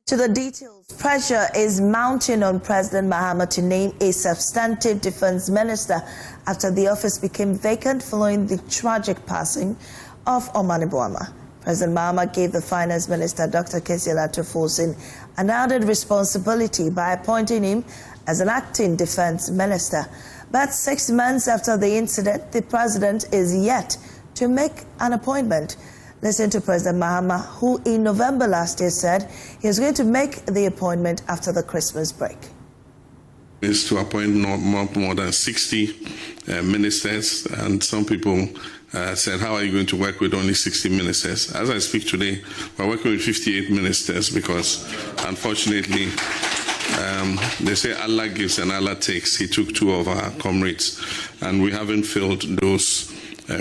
To the details, pressure is mounting on President Mahama to name a substantive defense minister after the office became vacant following the tragic passing of Omani Boama. President Mahama gave the finance minister, Dr. Kesiela Tofosin, an added responsibility by appointing him as an acting defense minister. But 6 months after the incident, the president is yet to make an appointment. Listen to President Mahama, who in November last year said he was going to make the appointment after the Christmas break. Is to appoint not more than 60 ministers, and some people said, how are you going to work with only 60 ministers? As I speak today, we're working with 58 ministers because, unfortunately, they say Allah gives and Allah takes. He took 2 of our comrades, and we haven't filled those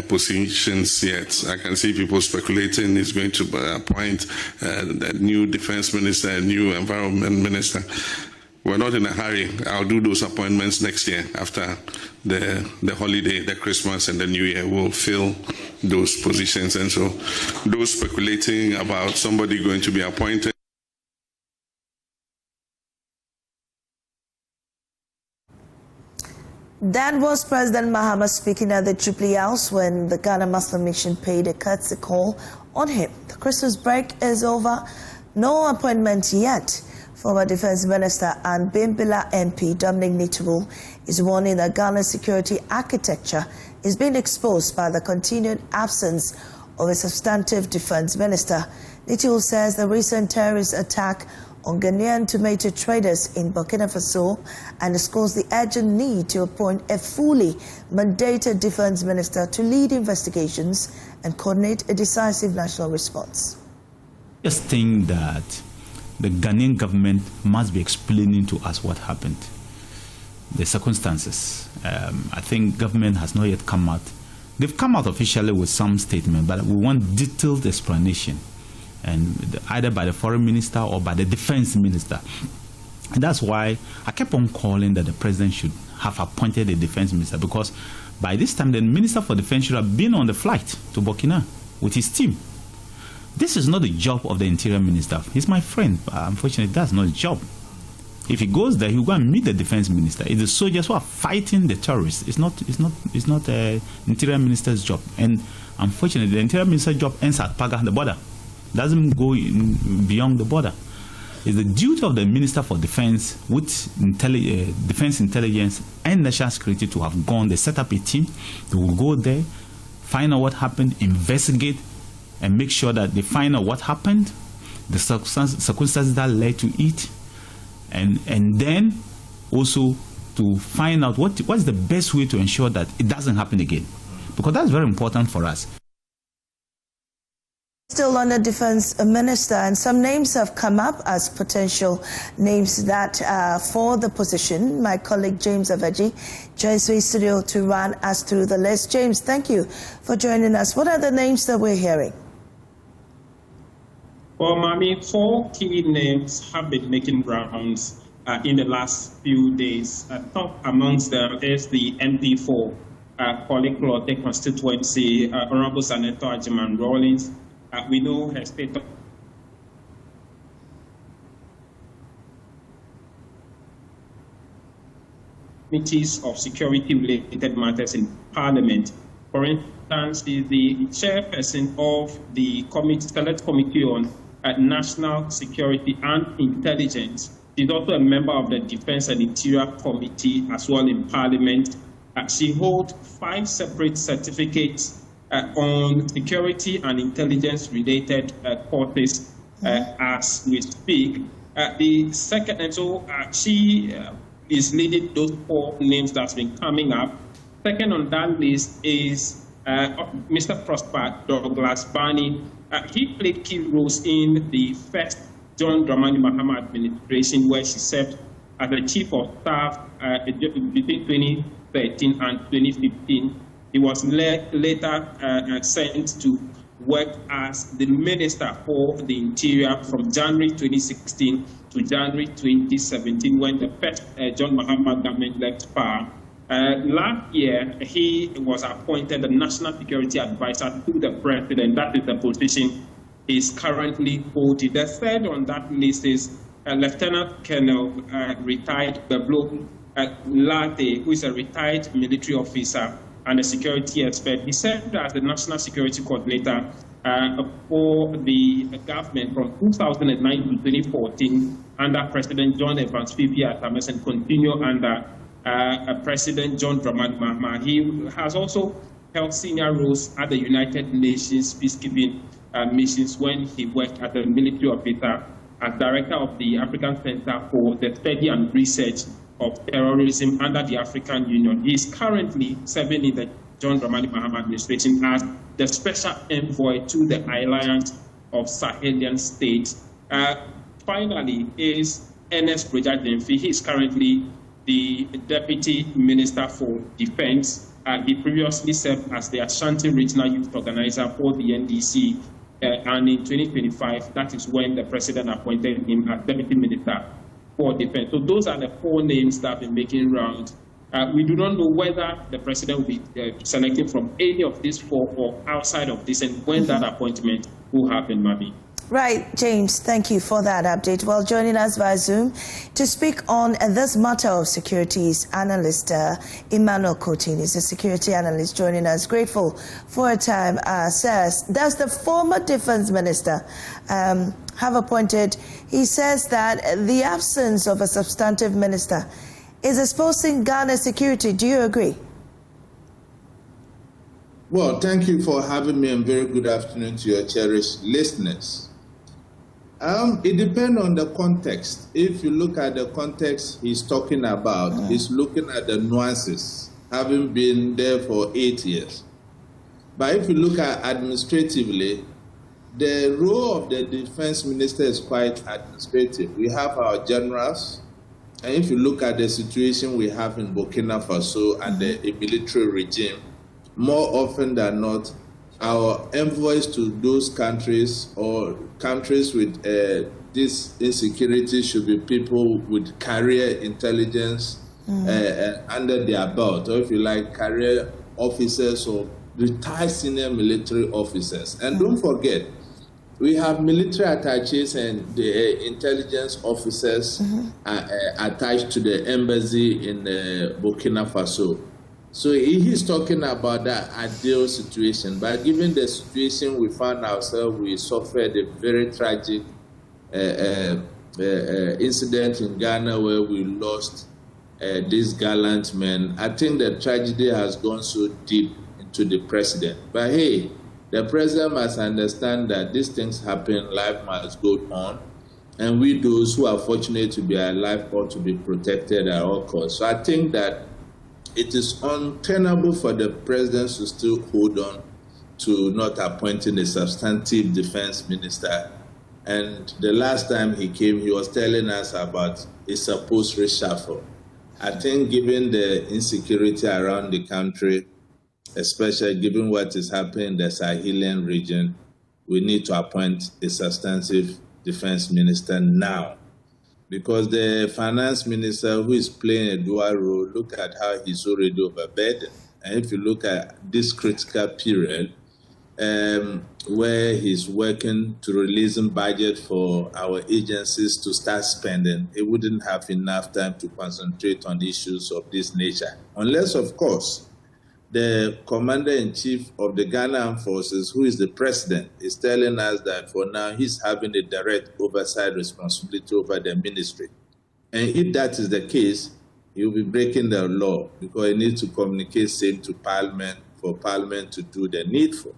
positions yet. I can see people speculating he's going to appoint a new defense minister, a new environment minister. We're not in a hurry. I'll do those appointments next year after the holiday, the Christmas and the New Year. We'll fill those positions. And so those speculating about somebody going to be appointed. That was President Mahama speaking at the Jubilee House when the Ghana Muslim Mission paid a courtesy call on him. The Christmas break is over. No appointment yet. Former Defense Minister and Bimbilla MP Dominic Nitiwul is warning that Ghana's security architecture is being exposed by the continued absence of a substantive defense minister. Nitiwul says the recent terrorist attack on Ghanaian tomato traders in Burkina Faso underscores the urgent need to appoint a fully mandated defense minister to lead investigations and coordinate a decisive national response. I just think that the Ghanaian government must be explaining to us what happened, the circumstances. I think government has not yet come out. They've come out officially with some statement, but we want detailed explanation, and either by the foreign minister or by the defense minister. And that's why I kept on calling that the president should have appointed a defense minister, because by this time the minister for defense should have been on the flight to Burkina with his team. This is not the job of the interior minister. He's my friend, but unfortunately that's not his job. If he goes there, he'll go and meet the defense minister. It's the soldiers who are fighting the terrorists. It's not the interior minister's job. And unfortunately, the interior minister's job ends at Paga, the border. Doesn't go beyond the border. It's the duty of the Minister for Defense with defense intelligence and national security to have gone. They set up a team. They will go there, find out what happened, investigate, and make sure that they find out what happened, the circumstances that led to it, and then also to find out what is the best way to ensure that it doesn't happen again, because that's very important for us. Still on the defense minister, and some names have come up as potential names that for the position. My colleague James Aveji joins me in studio to run us through the list. James, thank you for joining us. What are the names that we're hearing? Well, Mami, 4 key names have been making rounds in the last few days. Top amongst them is the MP4 Electoral constituency, Honorable Senator Ajiman Rawlings. We know her state committees of security-related matters in Parliament. For instance, she is the chairperson of the Select Committee on National Security and Intelligence. She's also a member of the Defense and Interior Committee as well in Parliament. She holds 5 separate certificates on security and intelligence-related courses as we speak. The second, and so she is leading those 4 names that's been coming up. Second on that list is Mr. Prosper Douglas Barney. He played key roles in the first John Dramani Mahama administration, where she served as the chief of staff between 2013 and 2015. He was later sent to work as the Minister for the Interior from January 2016 to January 2017, when the first John Mahama government left power. Last year, he was appointed the National Security Advisor to the President. That is the position is currently holding. The third on that list is Lieutenant Colonel retired Bablo Late, who is a retired military officer and a security expert. He served as the National Security Coordinator for the government from 2009 to 2014 under President John Evans Fifi Atames and continue under President John Dramani Mahama. He has also held senior roles at the United Nations peacekeeping missions when he worked as a military officer as director of the African Center for the Study and Research of Terrorism under the African Union. He is currently serving in the John Dramani Mahama administration as the special envoy to the Alliance of Sahelian States. Finally is Ernest Brejademfi. He is currently the Deputy Minister for Defense. He previously served as the Ashanti Regional Youth Organizer for the NDC. And in 2025, that is when the President appointed him as Deputy Minister for Defense. So those are the four names that have been making round. We do not know whether the President will be selected from any of these four or outside of this, and when that appointment will happen, Mami. Right, James, thank you for that update. Well, joining us via Zoom to speak on this matter of securities analyst Emmanuel Cotin is a security analyst joining us. Grateful for a time. Says, does the former defense minister have appointed, he says that the absence of a substantive minister is exposing Ghana's security. Do you agree? Well, thank you for having me, and very good afternoon to your cherished listeners. It depends on the context. If you look at the context he's talking about, he's looking at the nuances, having been there for 8 years. But if you look at administratively, the role of the defense minister is quite administrative. We have our generals, and if you look at the situation we have in Burkina Faso and the military regime, more often than not, our envoys to those countries or countries with this insecurity should be people with career intelligence under their belt, or if you like, career officers or retired senior military officers. And don't forget, we have military attaches and the intelligence officers attached to the embassy in Burkina Faso. So he's talking about that ideal situation. But given the situation we found ourselves, we suffered a very tragic incident in Ghana where we lost these gallant men. I think the tragedy has gone so deep into the president. But hey, the president must understand that these things happen, life must go on. And we, those who are fortunate to be alive, ought to be protected at all costs. So I think that it is untenable for the president to still hold on to not appointing a substantive defense minister. And the last time he came, he was telling us about a supposed reshuffle. I think given the insecurity around the country, especially given what is happening in the Sahelian region, we need to appoint a substantive defense minister now. Because the finance minister, who is playing a dual role, look at how he's already overburdened. And if you look at this critical period, where he's working to releasing budget for our agencies to start spending, he wouldn't have enough time to concentrate on issues of this nature. Unless, of course, the commander-in-chief of the Ghana Armed Forces, who is the president, is telling us that for now he's having a direct oversight responsibility over the ministry. And if that is the case, he will be breaking the law because he needs to communicate same to Parliament for Parliament to do the needful.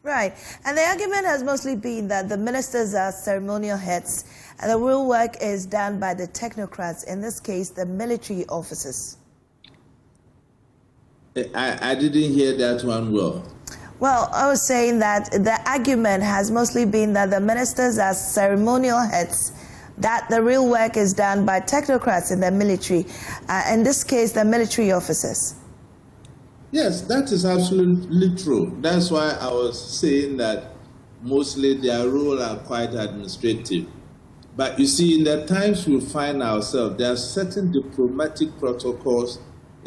Right. And the argument has mostly been that the ministers are ceremonial heads and the real work is done by the technocrats, in this case, the military officers. I didn't hear that one well. Well, I was saying that the argument has mostly been that the ministers are ceremonial heads, that the real work is done by technocrats in the military, in this case, the military officers. Yes, that is absolutely true. That's why I was saying that mostly their role are quite administrative. But you see, in the times we find ourselves, there are certain diplomatic protocols.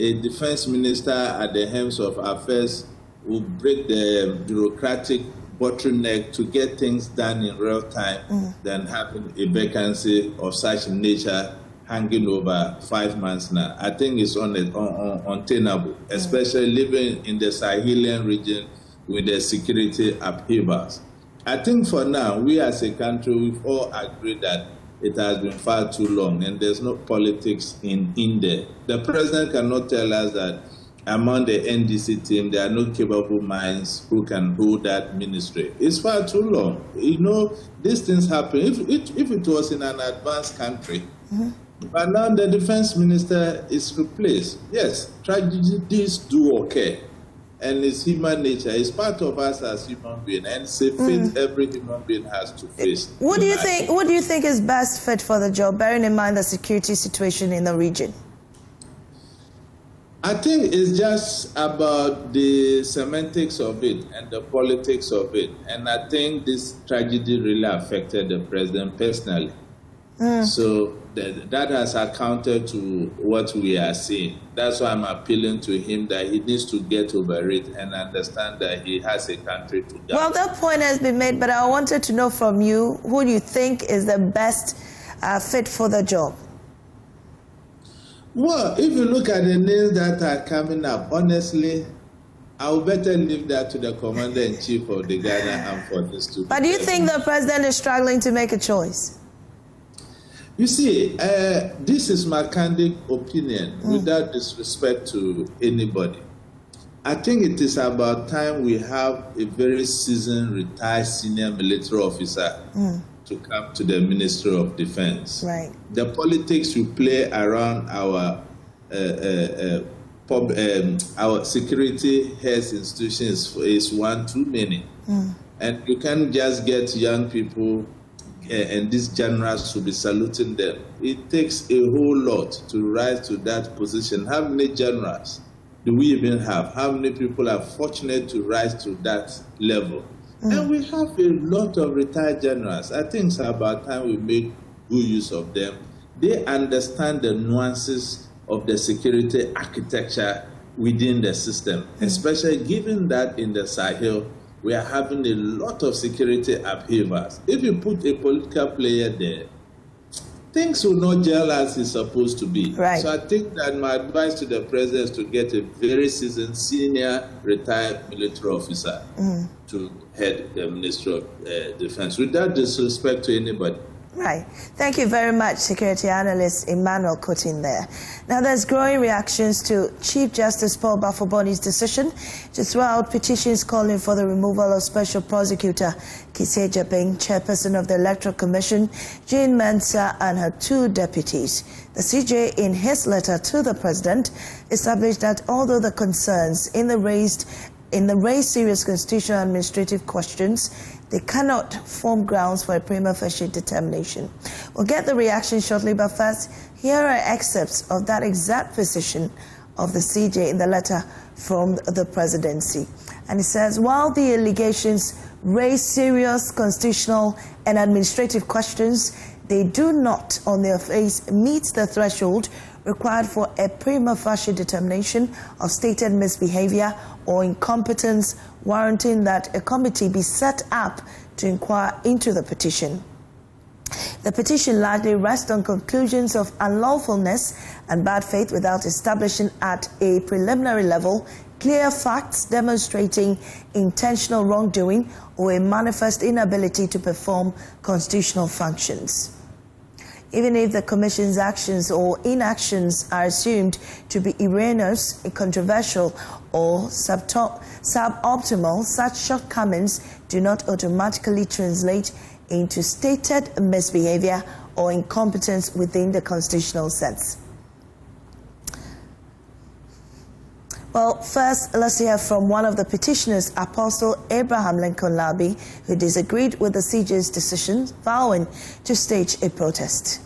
A defense minister at the helm of affairs will break the bureaucratic bottleneck to get things done in real time than having a vacancy of such nature hanging over 5 months now. I think it's untenable, especially living in the Sahelian region with the security upheavals. I think for now, we as a country, we've all agreed that it has been far too long and there's no politics in there. The president cannot tell us that among the NDC team, there are no capable minds who can hold that ministry. It's far too long. You know, these things happen. If it was in an advanced country, but now the defense minister is replaced. Yes, tragedies do occur. And it's human nature. It's part of us as human beings, and it's a fate every human being has to face. What do you think is best fit for the job, bearing in mind the security situation in the region? I think it's just about the semantics of it and the politics of it. And I think this tragedy really affected the president personally. So that has accounted to what we are seeing. That's why I'm appealing to him that he needs to get over it and understand that he has a country to govern. Well, that point has been made, but I wanted to know from you, who do you think is the best fit for the job? Well, if you look at the names that are coming up, honestly, I would better leave that to the commander-in-chief of the Ghana Armed Forces. But do you think the president is struggling to make a choice? You see, this is my candid opinion, without disrespect to anybody. I think it is about time we have a very seasoned, retired senior military officer to come to the Ministry of Defense. Right. The politics we play around our security health institutions is one too many. And you can't just get young people and these generals should be saluting them. It takes a whole lot to rise to that position. How many generals do we even have? How many people are fortunate to rise to that level? And we have a lot of retired generals. I think it's about time we make good use of them. They understand the nuances of the security architecture within the system, especially given that in the Sahel, we are having a lot of security upheavals. If you put a political player there, things will not gel as it's supposed to be. Right. So I think that my advice to the president is to get a very seasoned, senior, retired military officer to head the Ministry of Defense, without disrespect to anybody. Right. Thank you very much, Security Analyst Emmanuel Coutin there. Now, there's growing reactions to Chief Justice Paul Bafoboni's decision to throw out petitions calling for the removal of Special Prosecutor Kisei Japing, Chairperson of the Electoral Commission, Jean Mensah, and her 2 deputies. The CJ, in his letter to the President, established that although the concerns in the raised serious constitutional and administrative questions, they cannot form grounds for a prima facie determination. We'll get the reaction shortly, but first, here are excerpts of that exact position of the CJ in the letter from the presidency. And it says, while the allegations raise serious constitutional and administrative questions, they do not, on their face, meet the threshold required for a prima facie determination of stated misbehavior or incompetence, warranting that a committee be set up to inquire into the petition. The petition largely rests on conclusions of unlawfulness and bad faith without establishing at a preliminary level clear facts demonstrating intentional wrongdoing or a manifest inability to perform constitutional functions. Even if the Commission's actions or inactions are assumed to be erroneous, controversial, or suboptimal, such shortcomings do not automatically translate into stated misbehavior or incompetence within the constitutional sense. Well, first, let's hear from one of the petitioners, Apostle Abraham Lincoln Labi, who disagreed with the CJ's decision, vowing to stage a protest.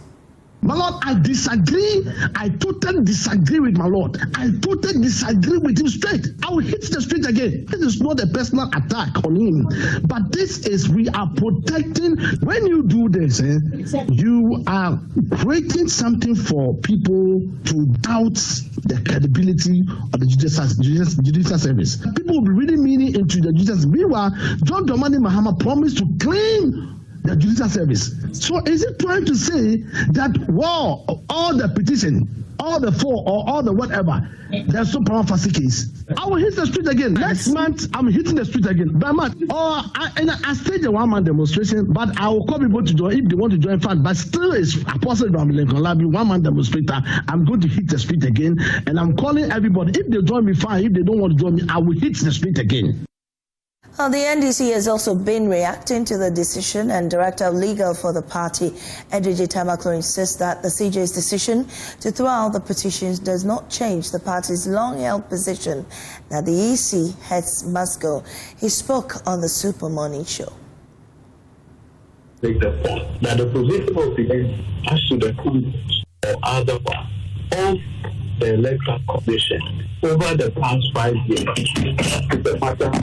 My Lord, I disagree. I totally disagree with my Lord. I totally disagree with him straight. I will hit the street again. This is not a personal attack on him. But this is, we are protecting. When you do this, you are creating something for people to doubt the credibility of the judicial service. People will be reading meaning into the judicial. Meanwhile, John Dramani Mahama promised to clean the judicial service. So is it trying to say that, wow, all the petition, all the four, or all the whatever, there's no power for case? I will hit the street again. Next month, I'm hitting the street again. But I staged a one-man demonstration, but I will call people to join if they want to join fast. But still, it's Apostle Abraham Lincoln Labi, one-man demonstrator. I'm going to hit the street again, and I'm calling everybody. If they join me, fine. If they don't want to join me, I will hit the street again. Well, the NDC has also been reacting to the decision, and Director of Legal for the party, Edudzi Tamakloe, insists that the CJ's decision to throw out the petitions does not change the party's long-held position that the EC heads must go. He spoke on the Super Morning Show. Make the point that the position of the NDC as to the conduct or other part of the Electoral Commission over the past 5 years is a matter of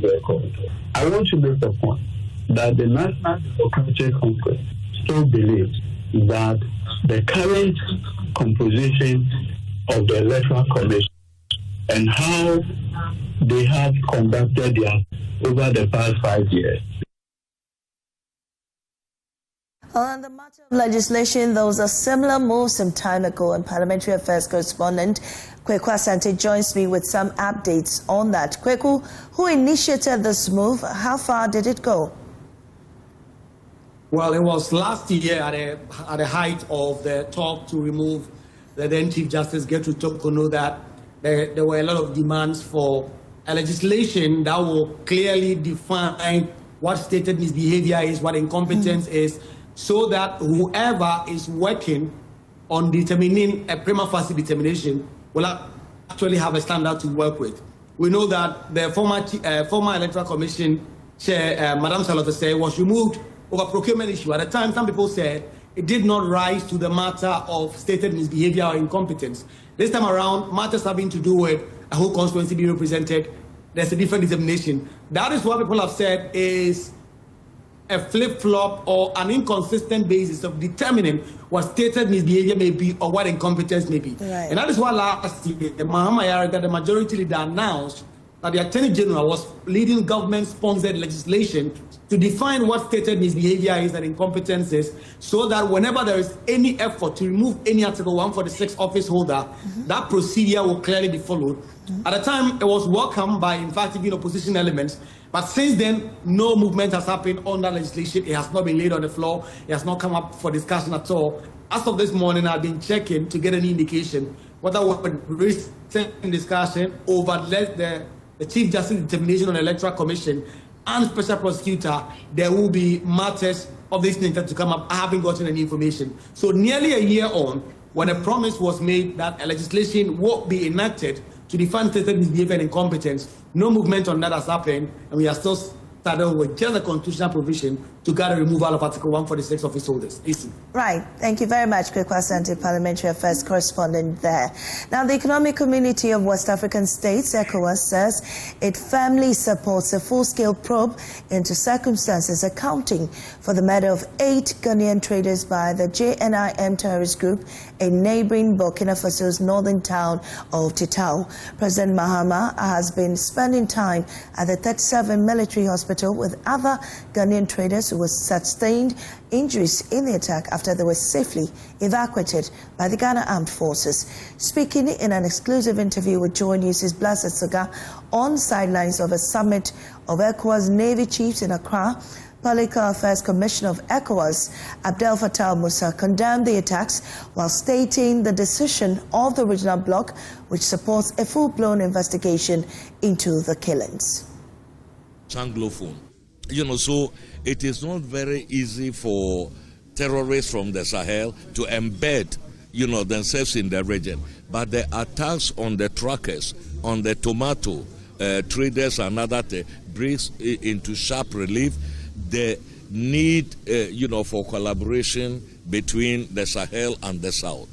record. I want to make the point that the National Democratic Congress still believes that the current composition of the Electoral Commission and how they have conducted their over the past 5 years. On the matter of legislation, there was a similar move some time ago, and Parliamentary Affairs correspondent Kweku Asante joins me with some updates on that. Kweku, who initiated this move? How far did it go? Well, it was last year at the height of the talk to remove the then Chief Justice Gertrude Tokono that there were a lot of demands for a legislation that will clearly define what stated misbehavior is, what incompetence is, so that whoever is working on determining a prima facie determination will actually have a standard to work with. We know that the former Electoral Commission chair, Madam Salotese, was removed over procurement issue. At the time, some people said it did not rise to the matter of stated misbehavior or incompetence. This time around, matters having to do with a whole constituency being represented, there's a different determination. That is what people have said is a flip-flop or an inconsistent basis of determining what stated misbehavior may be or what incompetence may be. Right. And that is why last year, Mahama Yariga, the majority leader, announced that the Attorney General was leading government-sponsored legislation to define what stated misbehavior is and incompetence is, so that whenever there is any effort to remove any Article 146 office holder, that procedure will clearly be followed. At the time, it was welcomed by, in fact, even opposition elements. But since then, no movement has happened on that legislation. It has not been laid on the floor. It has not come up for discussion at all. As of this morning, I've been checking to get any indication whether we're recent discussion over the Chief Justice determination on the Electoral Commission and Special Prosecutor, there will be matters of this nature to come up. I haven't gotten any information. So nearly a year on, when a promise was made that a legislation will be enacted to define stated misbehavior and incompetence, no movement on that has happened, and we are still started with just a constitutional provision to guard the removal of Article 146 office holders. Easy. Right. Thank you very much, Kweku Asante, Parliamentary Affairs correspondent there. Now, the Economic Community of West African States, ECOWAS, says it firmly supports a full-scale probe into circumstances accounting for the murder of 8 Ghanaian traders by the JNIM terrorist group in neighboring Burkina Faso's northern town of Titao. President Mahama has been spending time at the 37 military hospital with other Ghanaian traders who sustained injuries in the attack after they were safely evacuated by the Ghana Armed Forces. Speaking in an exclusive interview with JoyNews' Blessed Suga on sidelines of a summit of ECOWAS Navy chiefs in Accra, Political Affairs Commissioner of ECOWAS, Abdel Fattah Musa, condemned the attacks while stating the decision of the regional bloc, which supports a full-blown investigation into the killings. Anglophone. So it is not very easy for terrorists from the Sahel to embed, themselves in the region. But the attacks on the truckers, on the tomato traders and other brings into sharp relief the need, for collaboration between the Sahel and the South.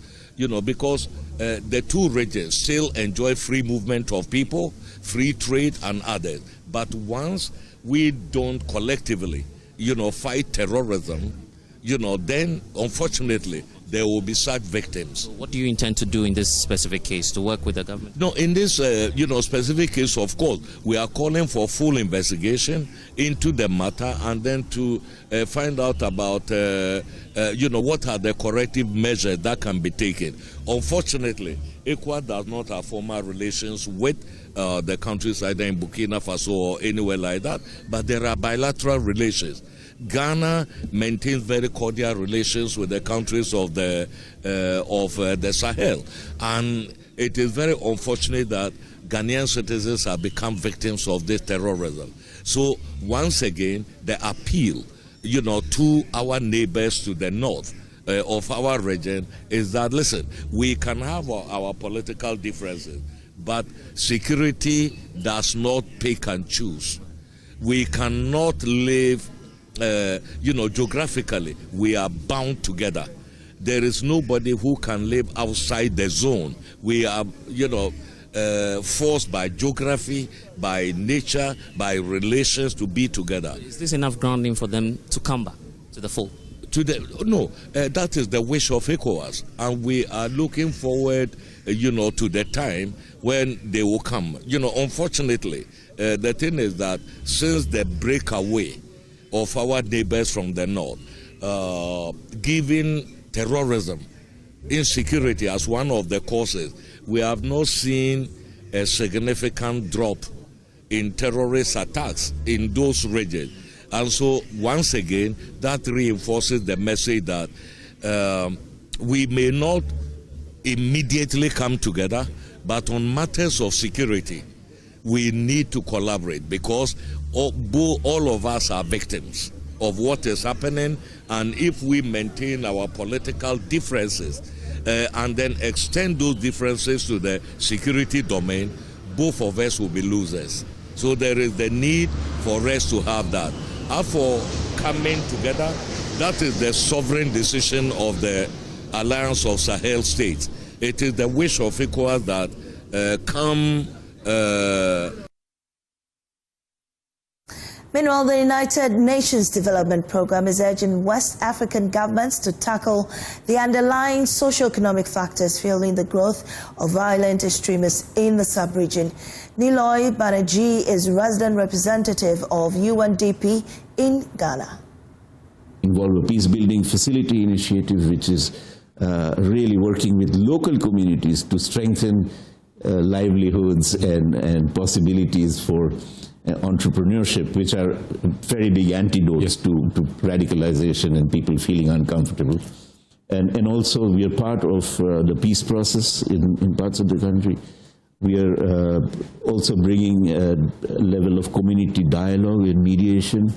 Because the two regions still enjoy free movement of people, free trade and others. But once we don't collectively, fight terrorism, then unfortunately there will be such victims. So what do you intend to do in this specific case, to work with the government? No, in this, specific case, of course, we are calling for full investigation into the matter and then to find out about, what are the corrective measures that can be taken. Unfortunately, ECOWAS does not have formal relations with the countries either in Burkina Faso or anywhere like that, but there are bilateral relations. Ghana maintains very cordial relations with the countries of the Sahel, and it is very unfortunate that Ghanaian citizens have become victims of this terrorism. So once again, the appeal, to our neighbors to the north of our region is that, listen, we can have our political differences, but security does not pick and choose. We cannot live geographically, we are bound together. There is nobody who can live outside the zone. We are, forced by geography, by nature, by relations to be together. Is this enough grounding for them to come back to the fold? No, that is the wish of ECOWAS, and we are looking forward, to the time when they will come. Unfortunately, the thing is that since the breakaway of our neighbors from the north, given terrorism, insecurity as one of the causes, we have not seen a significant drop in terrorist attacks in those regions. And so, once again, that reinforces the message that we may not immediately come together, but on matters of security, we need to collaborate, because all of us are victims of what is happening, and if we maintain our political differences and then extend those differences to the security domain, both of us will be losers. So there is the need for us to have that. As for coming together, that is the sovereign decision of the Alliance of Sahel States. It is the wish of ECOWAS that come. Meanwhile, the United Nations Development Programme is urging West African governments to tackle the underlying socio-economic factors fueling the growth of violent extremists in the sub-region. Niloy Banerjee is resident representative of UNDP in Ghana. Involve a peace-building facility initiative, which is really working with local communities to strengthen livelihoods and possibilities for entrepreneurship, which are very big antidotes to radicalization and people feeling uncomfortable. And also we are part of the peace process in parts of the country. We are also bringing a level of community dialogue and mediation.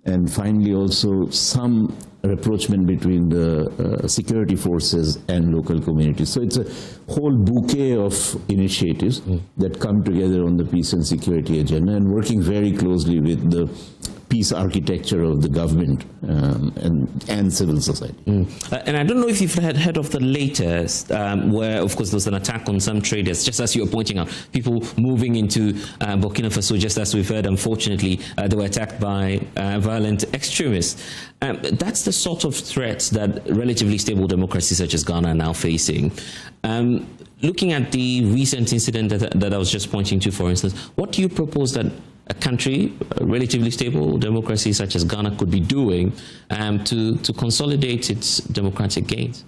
And finally also some rapprochement between the security forces and local communities. So it's a whole bouquet of initiatives that come together on the peace and security agenda, and working very closely with the peace architecture of the government and civil society. And I don't know if you've heard of the latest, where, of course, there was an attack on some traders, just as you were pointing out, people moving into Burkina Faso, just as we've heard, unfortunately, they were attacked by violent extremists. That's the sort of threats that relatively stable democracies such as Ghana are now facing. Looking at the recent incident that I was just pointing to, for instance, what do you propose that a country, a relatively stable democracy such as Ghana, could be doing to consolidate its democratic gains?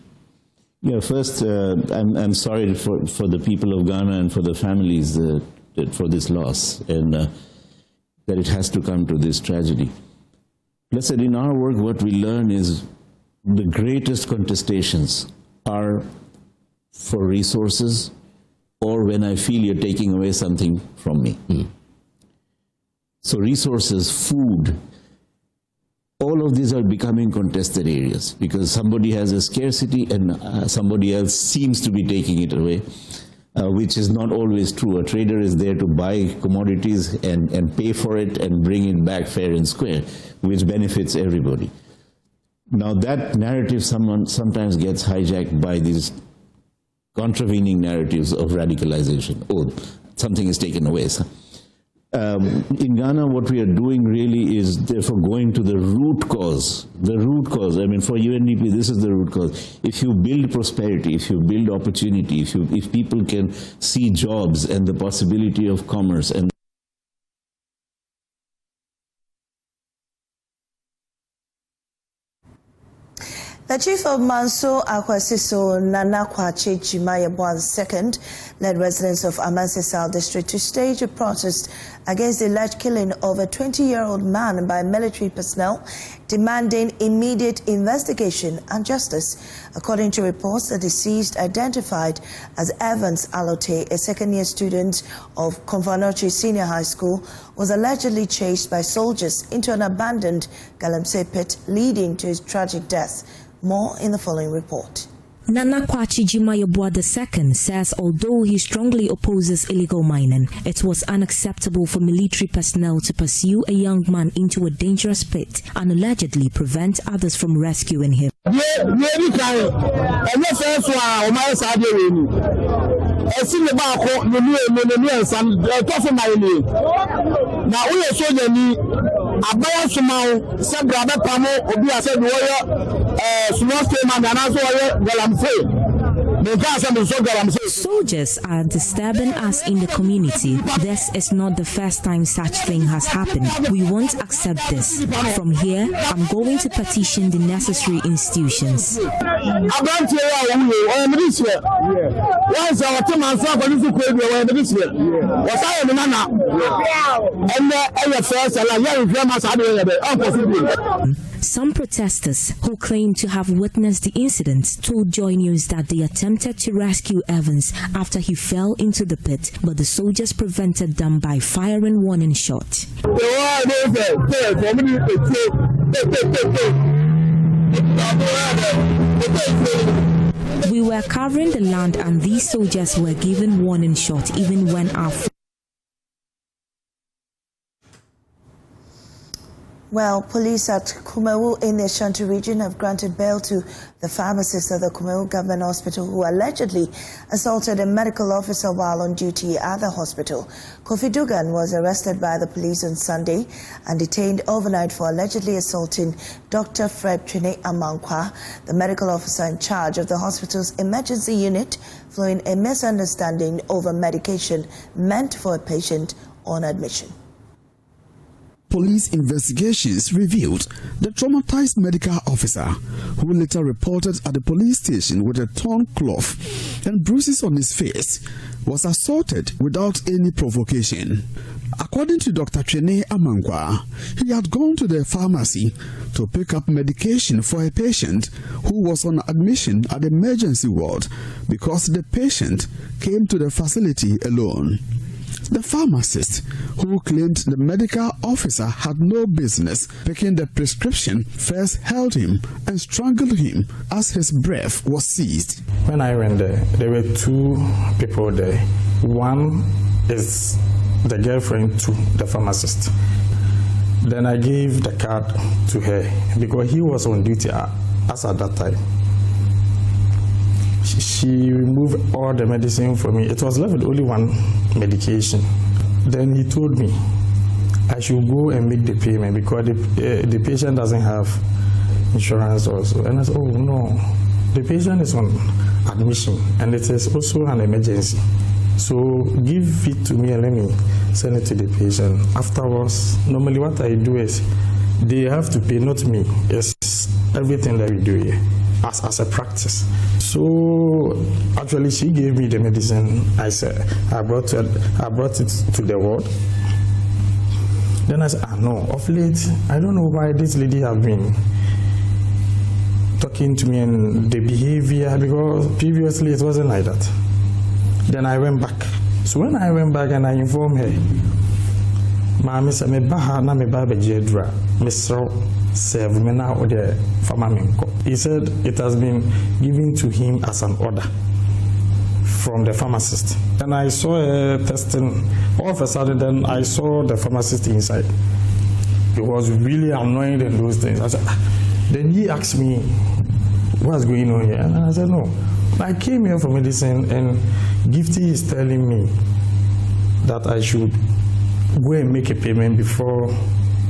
Yeah, first, I'm sorry for the people of Ghana and for the families for this loss, and that it has to come to this tragedy. Blessed, in our work, what we learn is the greatest contestations are for resources, or when I feel you're taking away something from me. So resources, food, all of these are becoming contested areas because somebody has a scarcity and somebody else seems to be taking it away, which is not always true. A trader is there to buy commodities and pay for it and bring it back fair and square, which benefits everybody. Now that narrative sometimes gets hijacked by these contravening narratives of radicalization. Oh, something is taken away. In Ghana, what we are doing really is therefore going to the root cause. The root cause, I mean, for UNDP, this is the root cause. If you build prosperity, if you build opportunity, if people can see jobs and the possibility of commerce and The chief of Manso Akwasiso Nana Kwache Chimayebwan II led residents of Amanse South District to stage a protest against the alleged killing of a 20-year-old man by military personnel, demanding immediate investigation and justice. According to reports, the deceased, identified as Evans Alote, a second-year student of Konfanochi Senior High School, was allegedly chased by soldiers into an abandoned Galamsey pit, leading to his tragic death. More in the following report. Nana Kwache Chimayebwan II says although he strongly opposes illegal mining, it was unacceptable for military personnel to pursue a young man into a dangerous pit and allegedly prevent others from rescuing him. Soldiers are disturbing us in the community. This is not the first time such thing has happened. We won't accept this. From here, I'm going to petition the necessary institutions. Some protesters who claim to have witnessed the incident told JoyNews that they attempted to rescue Evans after he fell into the pit, but the soldiers prevented them by firing warning shots. We were covering the land and these soldiers were given warning shots even when our... Well, police at Kumawu in the Ashanti region have granted bail to the pharmacist at the Kumawu Government Hospital who allegedly assaulted a medical officer while on duty at the hospital. Kofi Dugan was arrested by the police on Sunday and detained overnight for allegedly assaulting Dr. Fred Twene Amankwa, the medical officer in charge of the hospital's emergency unit, following a misunderstanding over medication meant for a patient on admission. Police investigations revealed the traumatized medical officer, who later reported at the police station with a torn cloth and bruises on his face, was assaulted without any provocation. According to Dr. Twene Amankwa, he had gone to the pharmacy to pick up medication for a patient who was on admission at the emergency ward because the patient came to the facility alone. The pharmacist, who claimed the medical officer had no business picking the prescription, first held him and strangled him as his breath was seized. When I went there were two people there. One is the girlfriend to the pharmacist. Then I gave the card to her because he was on duty as at that time. She removed all the medicine for me. It was left with only one medication. Then he told me I should go and make the payment because the patient doesn't have insurance also. And I said, oh no, the patient is on admission and it is also an emergency. So give it to me and let me send it to the patient. Afterwards, normally what I do is they have to pay, not me. It's everything that we do here as a practice. So actually she gave me the medicine. I brought it to the ward. Then I said, no, of late, I don't know why this lady have been talking to me and the behavior, because previously it wasn't like that. Then I went back. So when I went back and I informed her, Mami said, me baha na me ba bejedra, me sro serve me na ode fama menko. He said it has been given to him as an order from the pharmacist. And I saw a testing. All of a sudden, then I saw the pharmacist inside. It was really annoying in those things. I said, Then he asked me, what's going on here? And I said, no, I came here for medicine, and Gifty is telling me that I should go and make a payment before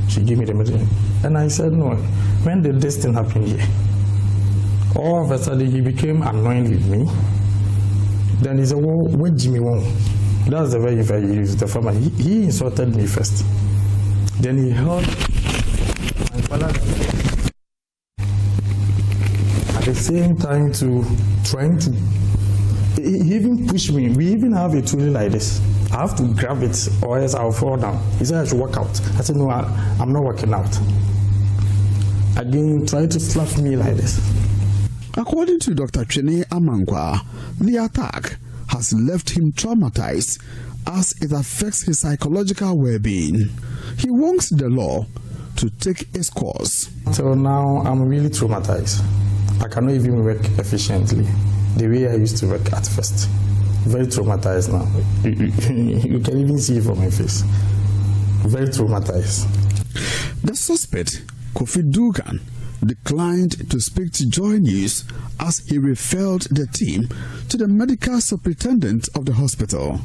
she gave me the medicine. And I said, no. When did this thing happen here? All of a sudden, he became annoyed with me. Then he said, well, what Jimmy want? That's the way he used the farmer. He insulted me first. Then he held my father at the same time he even pushed me. We even have a tool like this. I have to grab it or else I'll fall down. He said I should work out. I said, no, I'm not working out. Again, try to slap me like this. According to Dr. Chene Amangwa, the attack has left him traumatized as it affects his psychological well-being. He wants the law to take its course. So now I'm really traumatized. I cannot even work efficiently the way I used to work at first. Very traumatized now. You can even see it from my face. Very traumatized. The suspect, Kofi Dugan, declined to speak to Joy News as he referred the team to the medical superintendent of the hospital.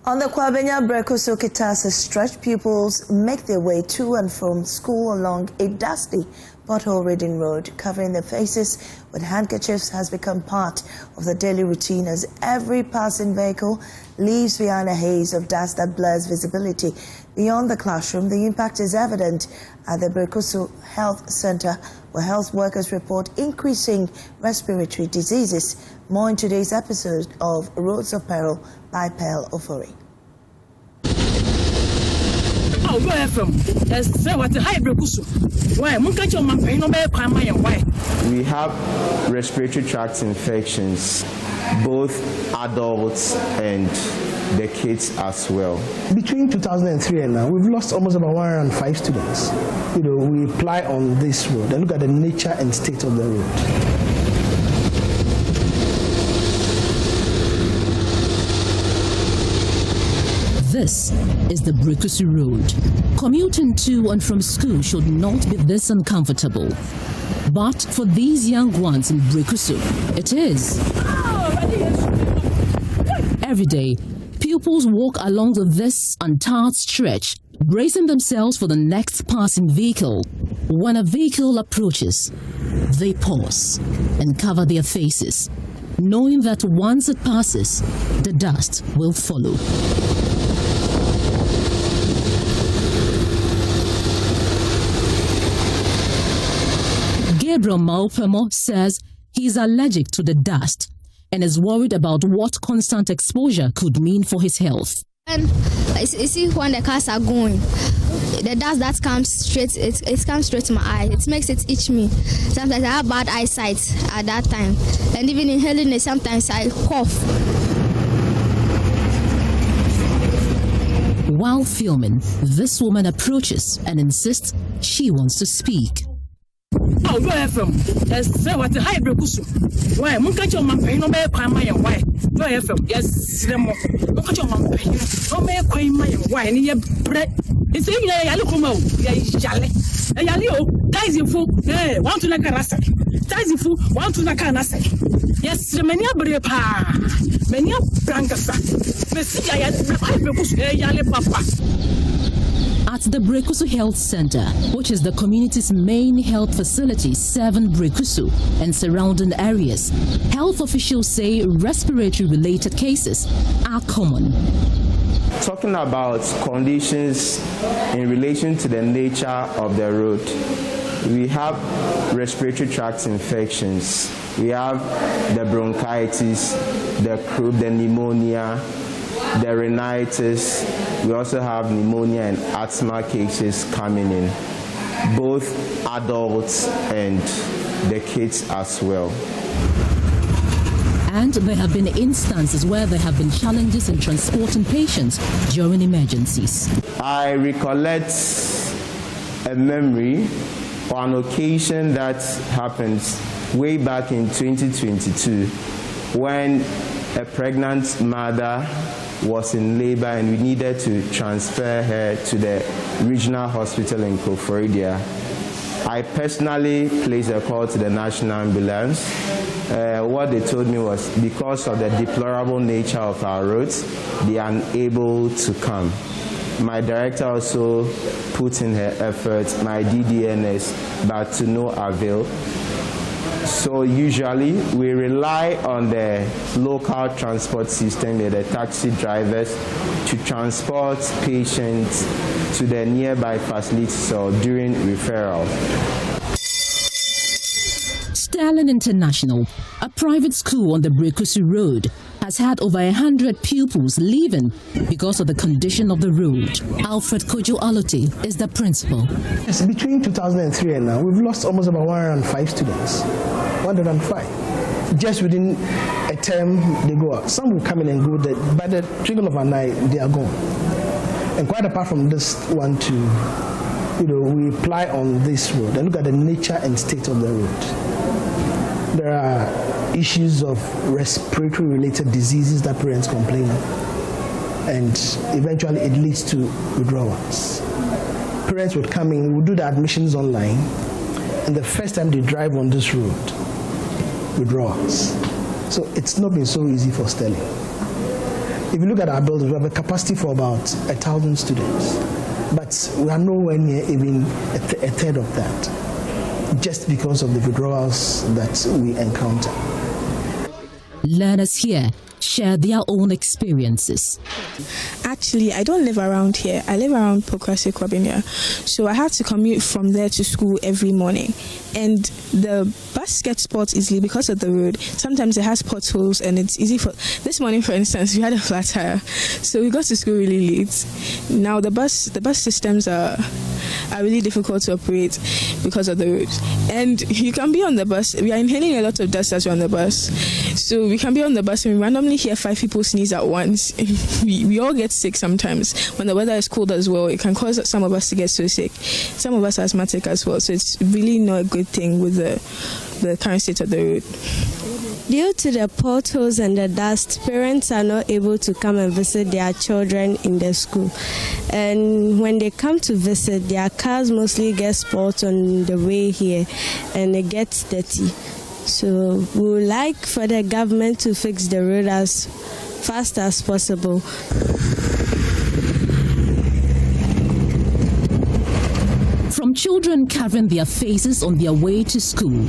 On the Kwabenya Brekuso Kitasa stretch, pupils make their way to and from school along a dusty pothole-ridden road. Covering their faces with handkerchiefs has become part of the daily routine as every passing vehicle leaves behind a haze of dust that blurs visibility. Beyond the classroom, the impact is evident at the Brekuso Health Center, where health workers report increasing respiratory diseases. More in today's episode of Roads of Peril by Pearl Ofori. We have respiratory tract infections, both adults and the kids as well. Between 2003 and now, we've lost almost about 105 students. We apply on this road and look at the nature and state of the road. This is the Brekusu Road. Commuting to and from school should not be this uncomfortable. But for these young ones in Brekusu, it is. Every day, pupils walk along this untarred stretch, bracing themselves for the next passing vehicle. When a vehicle approaches, they pause and cover their faces, knowing that once it passes, the dust will follow. Gabriel Maupemo says he's allergic to the dust and is worried about what constant exposure could mean for his health. And you see when the cars are going, the dust that comes straight, it comes straight to my eye. It makes it itch me. Sometimes I have bad eyesight at that time. And even inhaling it, sometimes I cough. While filming, this woman approaches and insists she wants to speak. Oh, where from? Yes, sir, what the high Brekusu. Why, Munkacho Mampai, no mere crime, my wife. Where from? Yes, Munkacho Mampai, no mere crime, my wife, and your bread. It's in Yalukumo, Yali. And Yalio, ties you fool, want to Nakarasa. Ties you fool, want to Nakanasa. Yes, many a brepa, many a brancasa. Messia, Yali Papa. At the Brekusu Health Center, which is the community's main health facility serving Brekusu and surrounding areas, health officials say respiratory-related cases are common. Talking about conditions in relation to the nature of the road, we have respiratory tract infections, we have the bronchitis, the croup, the pneumonia, the rhinitis. We also have pneumonia and asthma cases coming in, both adults and the kids as well. And there have been instances where there have been challenges in transporting patients during emergencies. I recollect a memory or an occasion that happened way back in 2022 when a pregnant mother was in labor and we needed to transfer her to the regional hospital in Koforidua. I personally placed a call to the national ambulance. What they told me was because of the deplorable nature of our roads, they are unable to come. My director also put in her efforts, my DDNS, but to no avail. So usually we rely on the local transport system, the taxi drivers, to transport patients to the nearby facilities or during referral. Sterling International, a private school on the Brekusu Road, has had over 100 pupils leaving because of the condition of the road. Alfred Kojo Alote is the principal. Yes, between 2003 and now, we've lost almost about 105 students. 105. Just within a term, they go out. Some will come in and go. By the twinkle of an eye, they are gone. And quite apart from this one too, we apply on this road and look at the nature and state of the road. There are issues of respiratory-related diseases that parents complain of, and eventually it leads to withdrawals. Parents would come in, we would do the admissions online, and the first time they drive on this road, withdrawals. So it's not been so easy for Sterling. If you look at our buildings, we have a capacity for about 1,000 students, but we are nowhere near even a third of that, just because of the withdrawals that we encounter. Learners here share their own experiences. Actually, I don't live around here. I live around Pokwase Kwabinia. So I have to commute from there to school every morning. And the bus gets spots easily because of the road. Sometimes it has potholes and it's easy for... This morning, for instance, we had a flat tire. So we got to school really late. Now the bus systems are really difficult to operate because of the road. And you can be on the bus. We are inhaling a lot of dust as we're on the bus. So we can be on the bus and we randomly hear 5 people sneeze at once. we all get sick sometimes. When the weather is cold as well, it can cause some of us to get so sick. Some of us are asthmatic as well. So it's really not a good thing with the current state of the road. Due to the potholes and the dust, parents are not able to come and visit their children in the school. And when they come to visit, their cars mostly get spoiled on the way here and it gets dirty. So we would like for the government to fix the road as fast as possible. From children covering their faces on their way to school,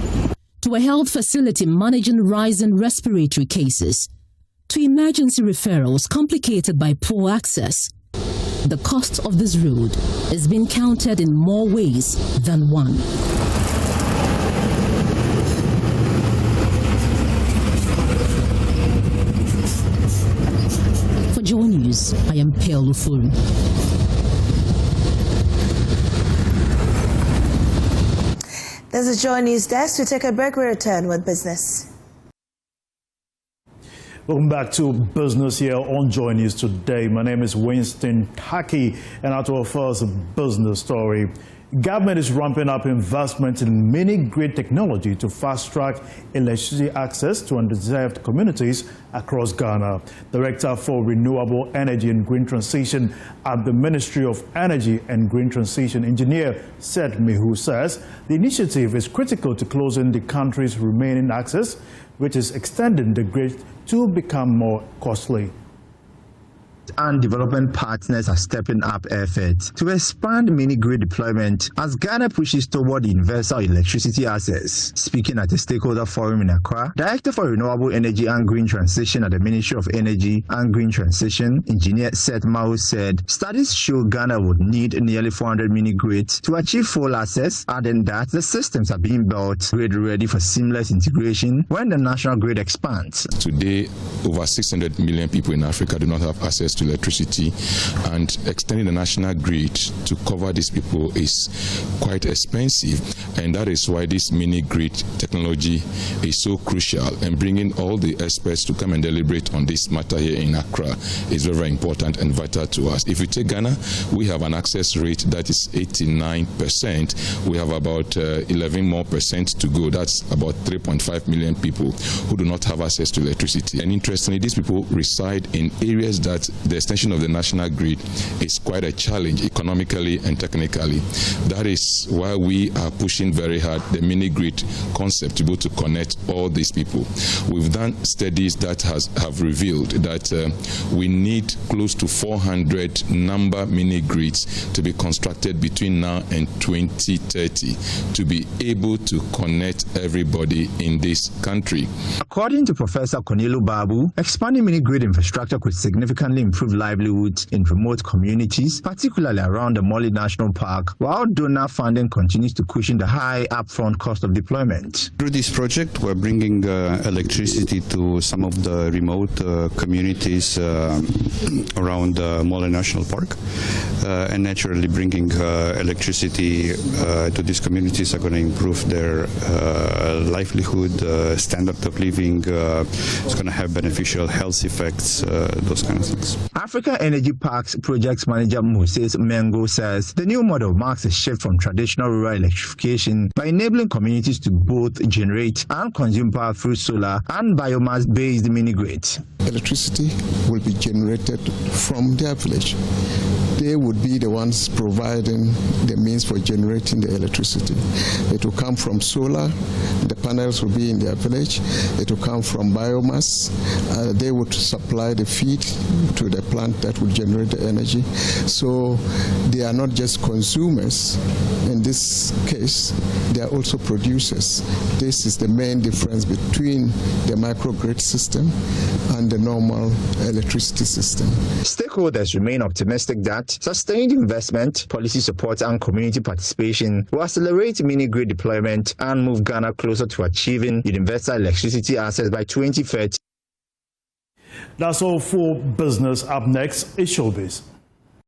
to a health facility managing rising respiratory cases, to emergency referrals complicated by poor access, the cost of this road is being counted in more ways than one. For JoyNews, I am Pearl Ufuru. This is JoyNews Desk. We take a break. We return with business. Welcome back to business here on JoyNews Today. My name is Winston Taki, and out to our first business story. Government is ramping up investment in mini-grid technology to fast-track electricity access to undeserved communities across Ghana. Director for Renewable Energy and Green Transition at the Ministry of Energy and Green Transition, Engineer Seth Mehu, says the initiative is critical to closing the country's remaining access, which is extending the grid to become more costly. And development partners are stepping up efforts to expand mini-grid deployment as Ghana pushes toward universal electricity access. Speaking at a stakeholder forum in Accra, Director for Renewable Energy and Green Transition at the Ministry of Energy and Green Transition, Engineer Seth Mehu, said studies show Ghana would need nearly 400 mini-grids to achieve full access, adding that the systems are being built grid-ready for seamless integration when the national grid expands. Today, over 600 million people in Africa do not have access to electricity, and extending the national grid to cover these people is quite expensive, and that is why this mini grid technology is so crucial, and bringing all the experts to come and deliberate on this matter here in Accra is very, very important and vital to us. If you take Ghana, we have an access rate that is 89%. We have about 11% more to go. That's about 3.5 million people who do not have access to electricity. And interestingly, these people reside in areas that the extension of the national grid is quite a challenge economically and technically. That is why we are pushing very hard the mini grid concept to be able to connect all these people. We've done studies that have revealed that we need close to 400 number mini grids to be constructed between now and 2030 to be able to connect everybody in this country. According to Professor Corneliu Babu, expanding mini grid infrastructure could significantly improve livelihoods in remote communities, particularly around the Molly National Park, while donor funding continues to cushion the high upfront cost of deployment. Through this project, we're bringing electricity to some of the remote communities around Molly National Park, and naturally bringing electricity to these communities are going to improve their livelihood, standard of living. It's going to have beneficial health effects, those kind of things. Africa Energy Parks Projects Manager Moses Mengo says the new model marks a shift from traditional rural electrification by enabling communities to both generate and consume power through solar and biomass-based mini-grids. Electricity will be generated from their village. They would be the ones providing the means for generating the electricity. It will come from solar, the panels will be in their village. It will come from biomass. They would supply the feed to the plant that will generate the energy. So they are not just consumers. In this case, they are also producers. This is the main difference between the microgrid system and the normal electricity system. Stakeholders remain optimistic that sustained investment, policy support, and community participation will accelerate mini-grid deployment and move Ghana closer to achieving universal electricity access by 2030. That's all for business. Up next is Showbiz.